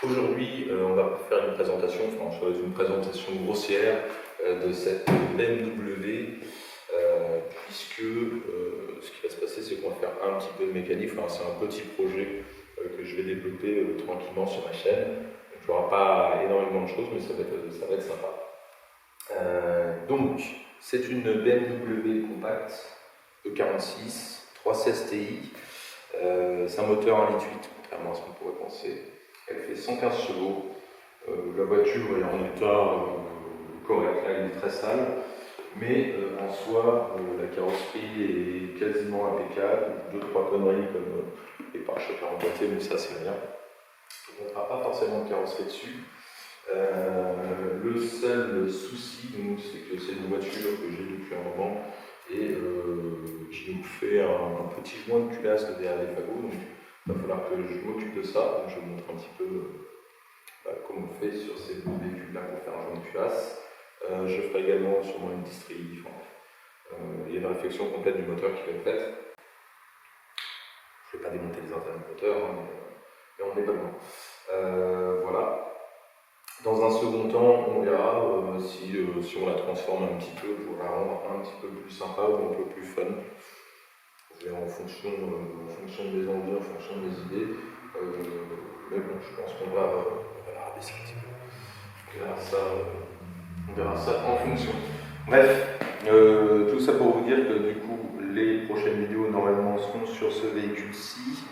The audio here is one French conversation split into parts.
Aujourd'hui, on va faire une présentation, enfin, ça va être une présentation grossière de cette BMW, puisque ce qui va se passer, c'est qu'on va faire un petit peu de mécanique. Enfin, c'est un petit projet que je vais développer tranquillement sur ma chaîne. Donc, il n'y aura pas énormément de choses, mais ça va être sympa. Donc, c'est une BMW compacte E46 316 Ti. C'est un moteur 1,8 litre, contrairement à ce qu'on pourrait penser. Elle fait 115 chevaux. La voiture est en état correct, là elle est très sale, mais en soi, la carrosserie est quasiment impeccable. 2-3 conneries comme les pare-chocs à remplacer, mais ça c'est rien. On ne fera pas forcément de carrosserie dessus. Le seul souci, c'est que c'est une voiture que j'ai depuis un moment et qui nous fait un petit joint de culasse derrière les fagots. Donc il va falloir que je m'occupe de ça. Donc, je vous montre un petit peu comment on fait sur ces deux véhicules-là pour faire un joint de culasse. Je ferai également sûrement une distrie. Il y a une réflexion complète du moteur qui va être faite. Je ne vais pas démonter les intérêts du moteur, hein, mais on n'est pas loin. Voilà. Dans un second temps, on verra si on la transforme un petit peu pour la rendre un petit peu plus sympa ou un peu plus fun. On verra en fonction de mes envies, en fonction de mes idées. Mais bon, je pense qu'on va la rabaisser un petit peu. On verra ça en fonction. Bref, tout ça pour vous dire que du coup, les prochaines vidéos normalement seront sur ce véhicule-ci.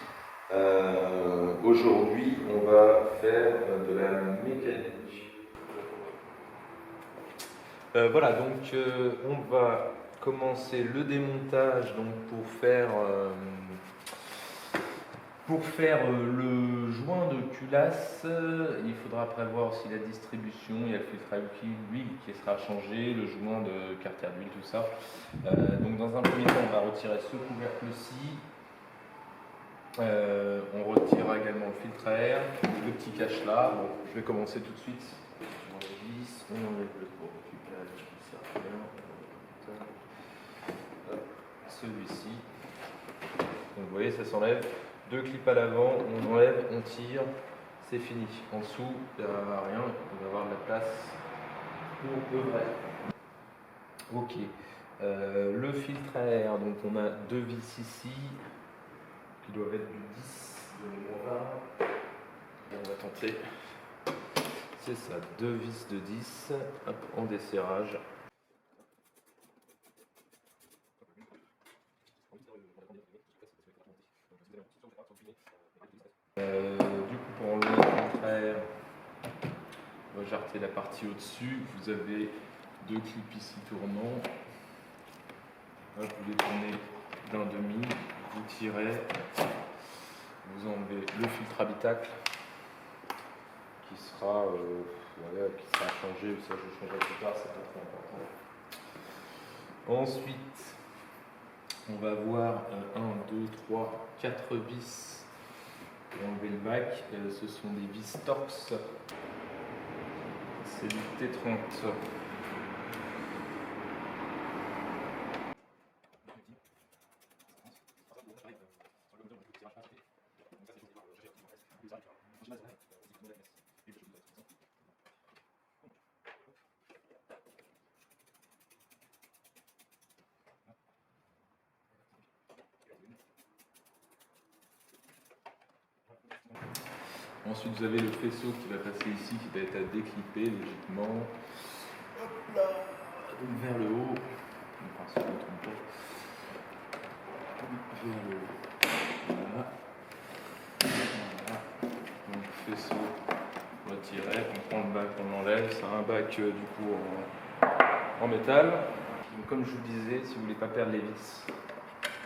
Aujourd'hui, on va faire de la mécanique. Voilà, donc on va commencer le démontage donc, pour faire le joint de culasse. Il faudra prévoir aussi la distribution, il y a le filtre à huile qui sera changé, le joint de carter d'huile, tout ça. Donc dans un premier temps, on va retirer ce couvercle-ci. On retirera également le filtre à air, le petit cache là. Bon, je vais commencer tout de suite. On glisse, on enlève le récupérage qui sert à rien. Celui-ci. Donc vous voyez, ça s'enlève. Deux clips à l'avant, on enlève, on tire, c'est fini. En dessous, il n'y a rien, on va avoir de la place pour œuvrer. Ok. Le filtre à air, donc on a deux vis ici qui doivent être du 10 de mémoire. Et on va tenter. C'est ça, deux vis de 10, hop, en desserrage. Du coup, pour enlever le filtre à air, on va jarter la partie au-dessus. Vous avez deux clips ici tournants. Hop, vous les tournez d'un demi, vous tirez, vous enlevez le filtre habitacle qui sera changé, ça je changerai plus tard, c'est pas trop important. Ensuite, on va voir 1, 2, 3, 4 vis pour enlever le bac. Ce sont des vis Torx, c'est du T30. Ensuite, vous avez le faisceau qui va passer ici, qui va être à déclipper logiquement. Hop là, donc vers le haut. Enfin, si je ne me trompe pas. Vers le haut. Voilà. Voilà. Donc, faisceau retiré. On prend le bac, on l'enlève. C'est un bac du coup en métal. Donc, comme je vous disais, si vous ne voulez pas perdre les vis,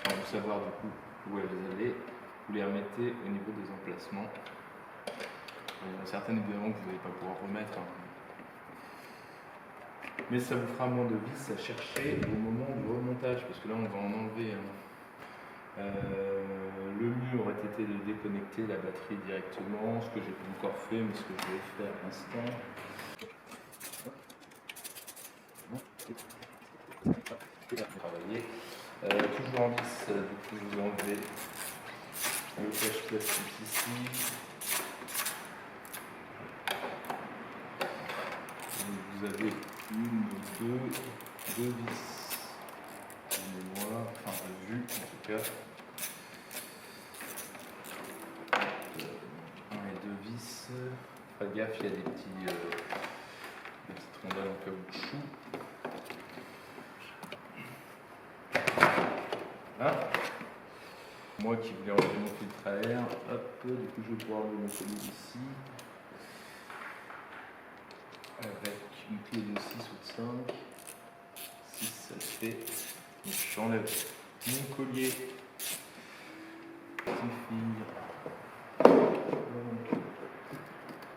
pour savoir du coup où elles allaient, vous les remettez au niveau des emplacements. Il y en a certaines évidemment que vous n'allez pas pouvoir remettre, mais ça vous fera moins de vis à chercher au moment du remontage, parce que là on va en enlever le mieux aurait été de déconnecter la batterie directement, ce que j'ai pas encore fait, mais ce que je vais faire à l'instant. Toujours en vis, du coup vous enlevez le cache plastique ici. vous avez deux vis de mémoire, enfin de vue en tout cas. Un et deux vis. Faites gaffe, il y a des petites rondelles en caoutchouc. Là. Moi qui voulais enlever mon filtre à air, hop, du coup je vais pouvoir enlever mon collier ici. Avec une clé de 6 ou de 5. 6 ça le fait. Donc j'enlève mon collier.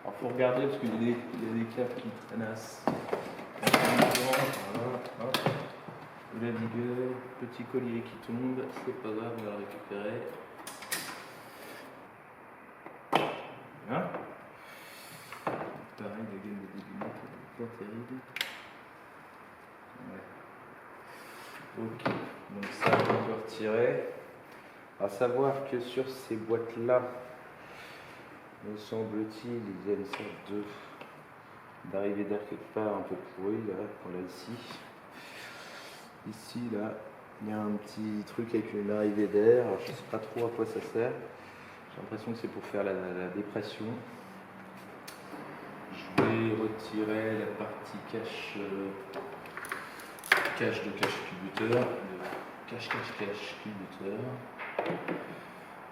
Alors faut regarder parce qu'il y a des câbles qui traînassent. Voilà, hop. La vigueur, petit collier qui tombe, c'est pas grave, on va le récupérer. Voilà. Pareil, la gamme de début n'est pas terrible. Ouais. Ok, donc ça on peut retirer. À savoir que sur ces boîtes-là, me semble-t-il, il y a une sorte d'arrivée d'air quelque part un peu pourrie, là, qu'on a ici. Ici, là, il y a un petit truc avec une arrivée d'air. Je ne sais pas trop à quoi ça sert. J'ai l'impression que c'est pour faire la dépression. Je vais retirer la partie cache cubuteur. Cache cubuteur.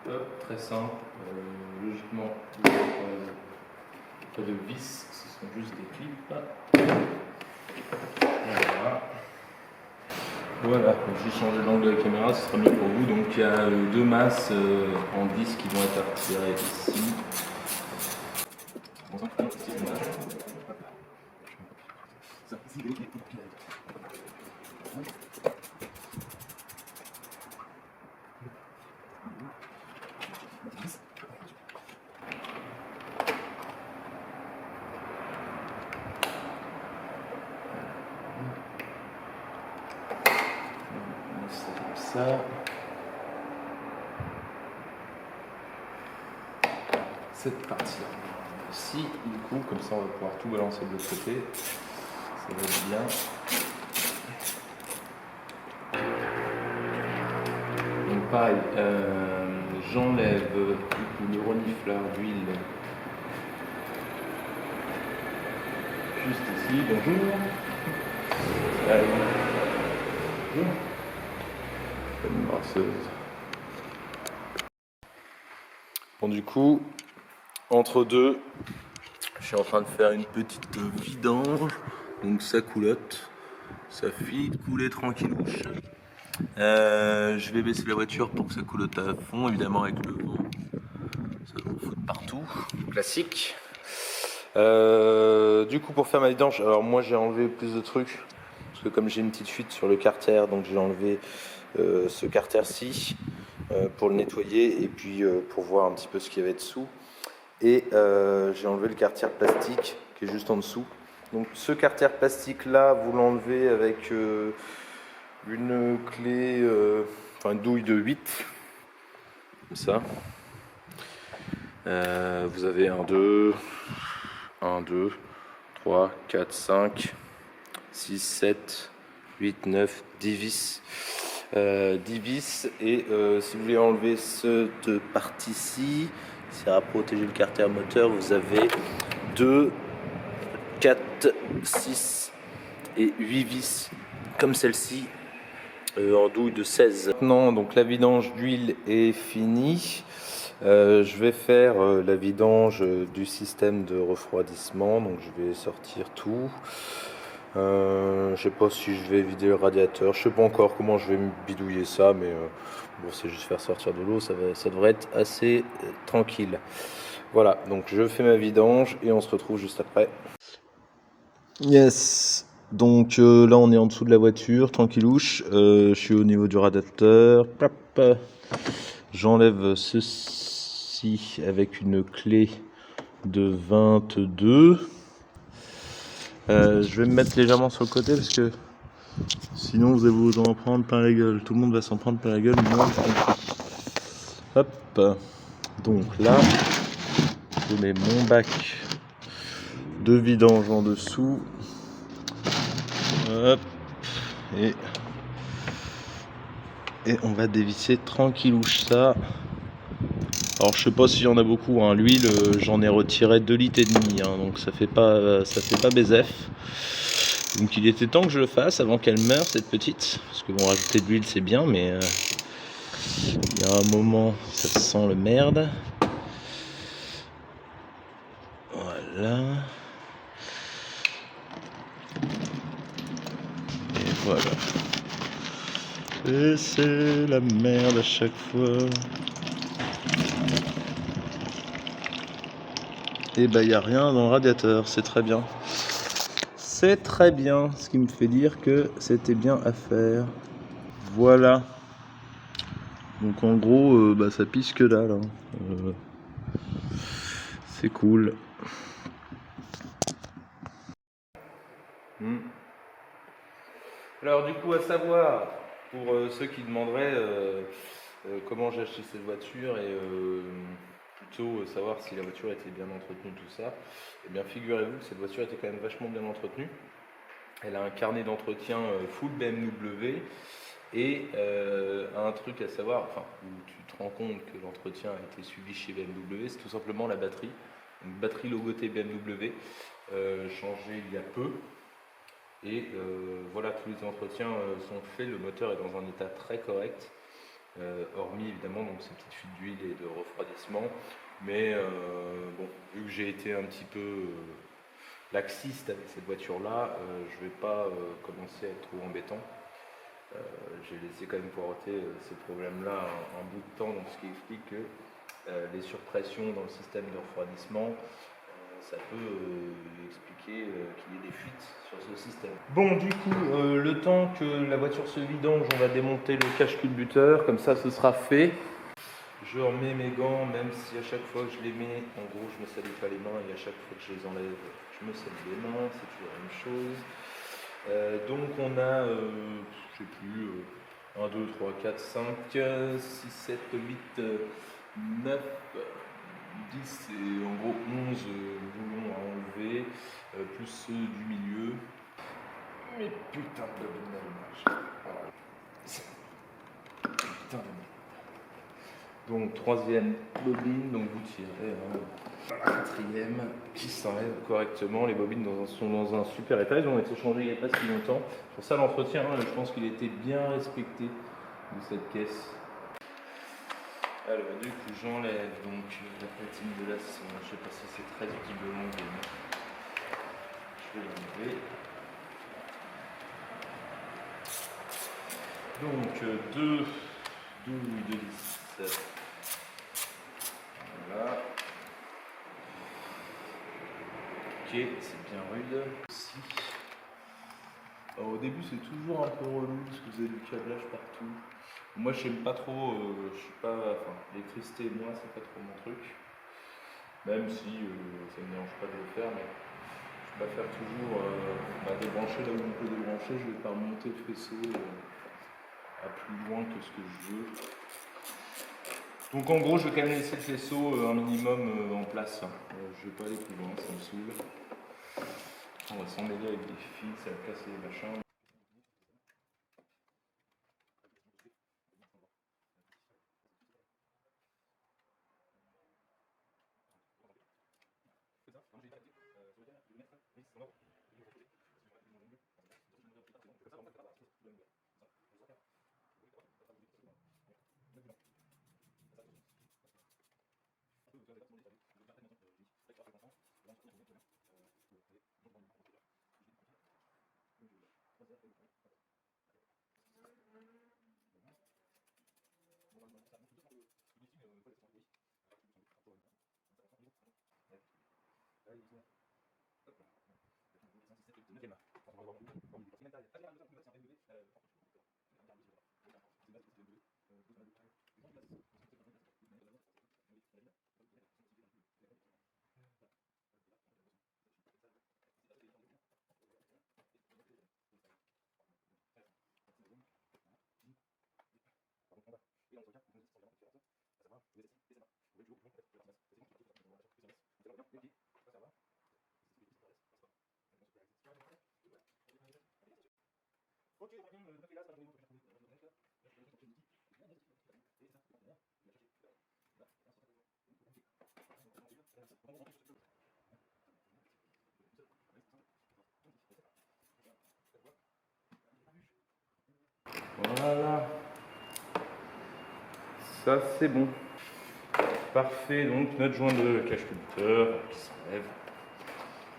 Hop, très simple. Logiquement, pas de vis, ce sont juste des clips. Voilà. Voilà, j'ai changé l'angle de la caméra, ce sera mieux pour vous. Donc il y a deux masses en 10 qui vont être retirées ici. Ça. Cette partie-là. Ici, du coup, comme ça on va pouvoir tout balancer de l'autre côté. Ça va être bien. Donc pareil, j'enlève le renifleur d'huile juste ici. Bonjour. Bonjour. Une brasseuse. Bon, du coup, entre deux, je suis en train de faire une petite vidange. Donc ça coulotte, ça file couler tranquillouche. Je vais baisser la voiture pour que ça coulotte à fond, évidemment avec le vent. Ça va foutre partout, classique. Du coup, pour faire ma vidange, alors moi j'ai enlevé plus de trucs parce que comme j'ai une petite fuite sur le carter, donc j'ai enlevé ce carter-ci pour le nettoyer et puis pour voir un petit peu ce qu'il y avait dessous. Et j'ai enlevé le carter plastique qui est juste en dessous. Donc ce carter plastique là, vous l'enlevez avec une clé, une douille de 8, comme ça. Vous avez 1, 2, 3, 4, 5, 6, 7, 8, 9, 10 vis. 10 vis. Et si vous voulez enlever cette partie-ci, c'est à protéger le carter moteur, vous avez 2, 4, 6 et 8 vis comme celle-ci en douille de 16. Maintenant, donc la vidange d'huile est finie. Je vais faire la vidange du système de refroidissement, donc je vais sortir tout. Je sais pas si je vais vider le radiateur, je sais pas encore comment je vais me bidouiller ça, mais bon, c'est juste faire sortir de l'eau, ça devrait être assez tranquille. Voilà, donc je fais ma vidange et on se retrouve juste après. Yes, donc là on est en dessous de la voiture, tranquillouche. Je suis au niveau du radiateur. J'enlève ceci avec une clé de 22. Je vais me mettre légèrement sur le côté parce que sinon vous allez vous en prendre plein la gueule. Tout le monde va s'en prendre plein la gueule, moi y compris. Hop. Donc là, je mets mon bac de vidange en dessous. Hop. Et on va dévisser tranquillouche ça. Alors je sais pas s'il y en a beaucoup, hein. L'huile j'en ai retiré 2,5 litres, hein, donc ça fait pas BZF. Donc il était temps que je le fasse avant qu'elle meure cette petite. Parce que bon, rajouter de l'huile c'est bien, mais il y a un moment ça sent le merde. Voilà. Et voilà. Et c'est la merde à chaque fois. Et bah il n'y a rien dans le radiateur, c'est très bien. C'est très bien, ce qui me fait dire que c'était bien à faire. Voilà. Donc en gros, bah, ça pisse que dalle. Hein. C'est cool. Alors du coup, à savoir, pour ceux qui demanderaient comment j'ai acheté cette voiture et plutôt savoir si la voiture était bien entretenue, tout ça, eh bien figurez-vous que cette voiture était quand même vachement bien entretenue. Elle a un carnet d'entretien full BMW et un truc à savoir, enfin, où tu te rends compte que l'entretien a été suivi chez BMW, c'est tout simplement la batterie. Une batterie logotée BMW, changée il y a peu. Et voilà, tous les entretiens sont faits, le moteur est dans un état très correct, hormis évidemment donc, ces petites fuites d'huile et de refroidissement. Mais bon, vu que j'ai été un petit peu laxiste avec cette voiture-là, je ne vais pas commencer à être trop embêtant. J'ai laissé quand même poireauter ces problèmes-là un bout de temps, donc ce qui explique que les surpressions dans le système de refroidissement, ça peut expliquer qu'il y ait des fuites sur ce système. Bon, du coup, le temps que la voiture se vidange, on va démonter le cache-culbuteur, comme ça ce sera fait. Je remets mes gants, même si à chaque fois que je les mets, en gros, je me salis pas les mains, et à chaque fois que je les enlève, je me salis les mains, c'est toujours la même chose. Donc on a, je sais plus, 1, 2, 3, 4, 5, 6, 7, 8, 9, 10 et en gros 11 boulons à enlever, plus ceux du milieu. Mais putain de bobine d'allumage. Voilà. Putain de merde. Donc troisième bobine, donc vous tirez la quatrième qui s'enlève correctement. Les bobines sont dans un super état, ils ont été changés il n'y a pas si longtemps. Pour ça l'entretien, je pense qu'il était bien respecté de cette caisse. Alors du coup j'enlève donc la platine de la sonde, je sais pas si c'est très visiblement mais je vais l'enlever. Donc 2 douilles de vis. Voilà. Ok, c'est bien rude. Aussi. Alors, au début c'est toujours un peu relou parce que vous avez du câblage partout. Moi je n'aime pas trop, je suis pas, enfin l'électricité et moi c'est pas trop mon truc. Même si ça ne me dérange pas de le faire, mais je préfère toujours débrancher là où on peut débrancher. Je vais pas remonter le faisceau à plus loin que ce que je veux. Donc en gros je vais quand même laisser le faisceau un minimum en place. Je vais pas aller plus loin, ça me saoule. On va s'emmêler avec des fils, ça va casser les machins. Voilà. Ça c'est bon. Parfait, donc notre joint de cache-culbuteur qui s'enlève.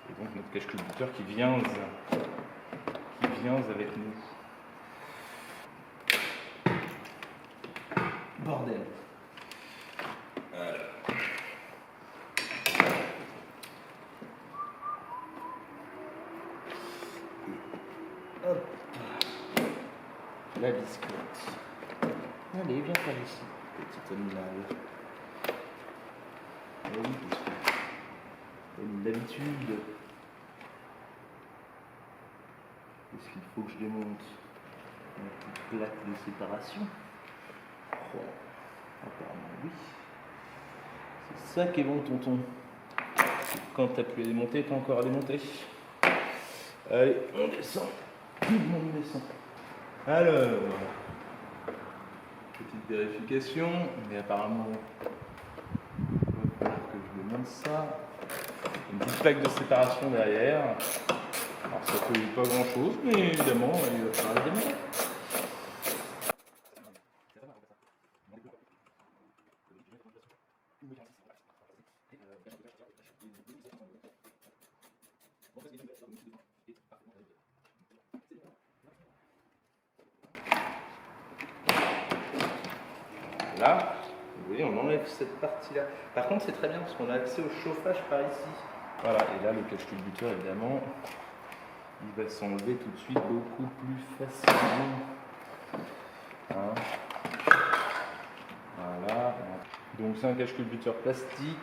Et donc notre cache-culbuteur qui vient avec nous. Bordel. Voilà. Hop. La biscotte. Allez, viens par ici, petit animal. Oui, comme d'habitude. Est-ce qu'il faut que je démonte une petite plaque de séparation? Oh, apparemment oui. C'est ça qui est bon, tonton. Quand t'as pu les démonter, t'as encore à démonter. Allez, on descend. Tout le monde descend. Alors, petite vérification, mais apparemment, il va falloir que je démonte ça. Une petite plaque de séparation derrière. Alors ça ne fait pas grand chose, mais évidemment, il va falloir le démonter. Là, vous voyez, on enlève cette partie-là. Par contre, c'est très bien parce qu'on a accès au chauffage par ici. Voilà, et là, le cache-culbuteur, évidemment, il va s'enlever tout de suite beaucoup plus facilement. Hein. Voilà. Donc, c'est un cache-culbuteur plastique.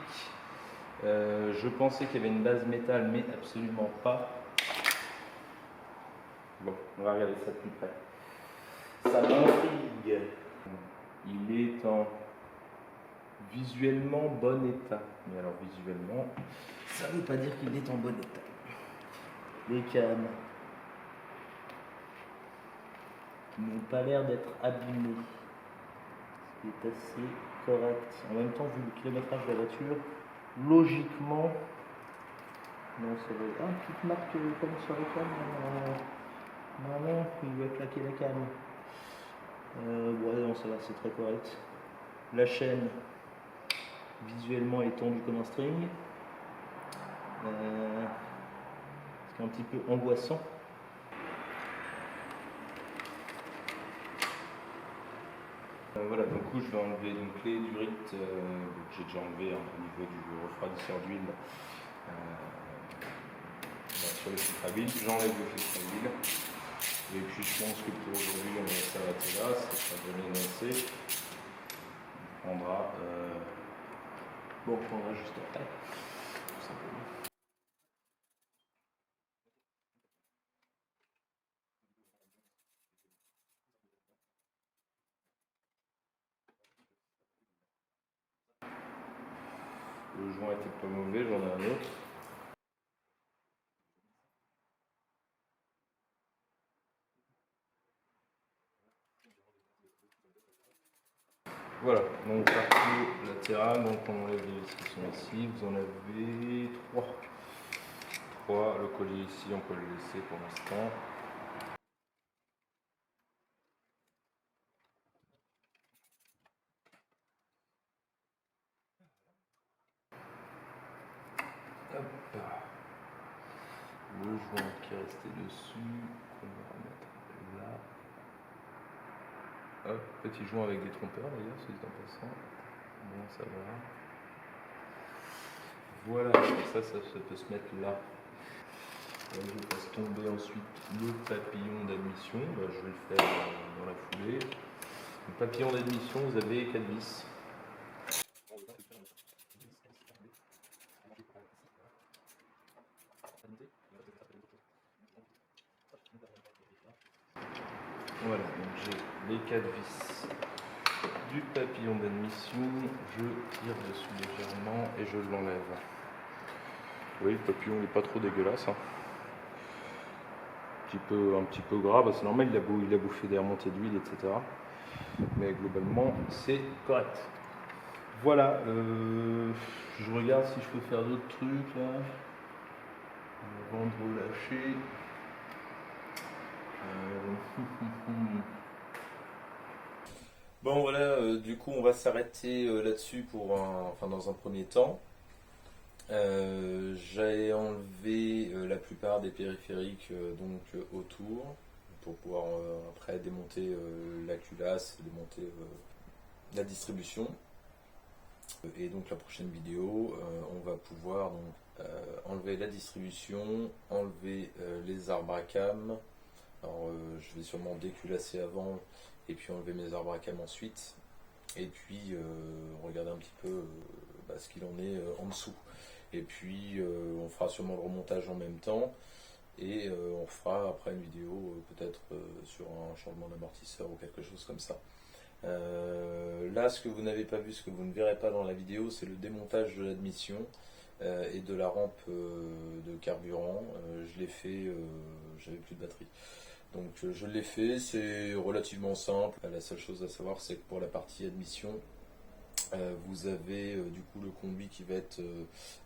Je pensais qu'il y avait une base métal, mais absolument pas. Bon, on va regarder ça de plus près. Ça m'intrigue. Il est en visuellement bon état. Mais alors visuellement, ça ne veut pas dire qu'il est en bon état. Les câbles n'ont pas l'air d'être abîmés. Ce qui est assez correct. En même temps, vu le kilométrage de la voiture, logiquement, non, ça va. Ah, une petite marque comme sur les câbles. Non, il lui a claqué la canne. Ouais, non, ça va, c'est très correct. La chaîne, visuellement, est tendue comme un string. C'est un petit peu angoissant. Voilà, donc coup je vais enlever donc, les durites que j'ai déjà enlevé au niveau du refroidisseur d'huile sur le filtre à huile. J'enlève le filtre à huile. Et puis je pense que pour aujourd'hui on va s'arrêter là, ça sera jamais assez. On prendra, on prendra juste après, tout simplement. Le joint était pas mauvais, j'en ai un autre. Voilà, donc partie latérale, donc on enlève les vis qui sont ici, vous en avez 3. Le collier ici, on peut le laisser pour l'instant. Hop. Le joint qui est resté dessus, qu'on va remettre là. Hop, petit joint avec des trompeurs d'ailleurs, c'est en passant. Bon, ça va. Voilà, ça peut se mettre là. Je fasse tomber ensuite le papillon d'admission. Ben, je vais le faire dans la foulée. Le papillon d'admission, vous avez 4 vis. Voilà, donc j'ai les 4 vis du papillon d'admission. Je tire dessus légèrement et je l'enlève. Oui, le papillon n'est pas trop dégueulasse. Hein. petit peu gras, bah, c'est normal, il a bouffé des remontées d'huile, etc. Mais globalement, c'est correct. Voilà, je regarde si je peux faire d'autres trucs là. Avant de relâcher. Bon voilà, du coup on va s'arrêter là-dessus dans un premier temps. J'ai enlevé la plupart des périphériques autour pour pouvoir après démonter la culasse, démonter la distribution. Et donc la prochaine vidéo, on va pouvoir enlever la distribution, enlever les arbres à cam. Alors je vais sûrement déculasser avant et puis enlever mes arbres à cam ensuite. Et puis regarder un petit peu ce qu'il en est en dessous. Et puis on fera sûrement le remontage en même temps. Et on fera après une vidéo peut-être sur un changement d'amortisseur ou quelque chose comme ça. Là, ce que vous n'avez pas vu, ce que vous ne verrez pas dans la vidéo, c'est le démontage de l'admission et de la rampe de carburant. Je l'ai fait, j'avais plus de batterie. Donc je l'ai fait, c'est relativement simple. La seule chose à savoir, c'est que pour la partie admission, vous avez du coup le conduit qui va être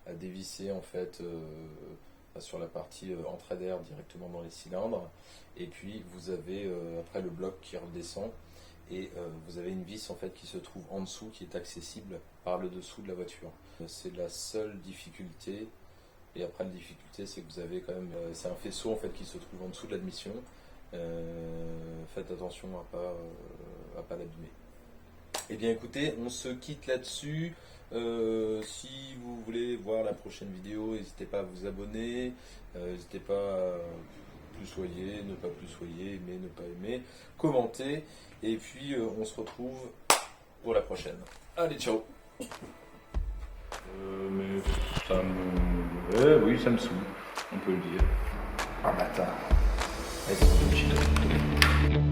à dévisser en fait sur la partie entrée d'air directement dans les cylindres. Et puis vous avez après le bloc qui redescend. Et vous avez une vis en fait qui se trouve en dessous, qui est accessible par le dessous de la voiture. C'est la seule difficulté. Et après la difficulté, c'est que vous avez quand même, c'est un faisceau en fait qui se trouve en dessous de l'admission. Faites attention à pas l'abîmer. Eh bien écoutez, on se quitte là-dessus. Si vous voulez voir la prochaine vidéo, n'hésitez pas à vous abonner. N'hésitez pas à plus soyez, ne pas plus soyez, aimer, ne pas aimer, commenter. Et puis on se retrouve pour la prochaine. Allez, ciao. Mais ça me... oui, ça me saoule, on peut le dire. Ah bâtard. Allez, c'est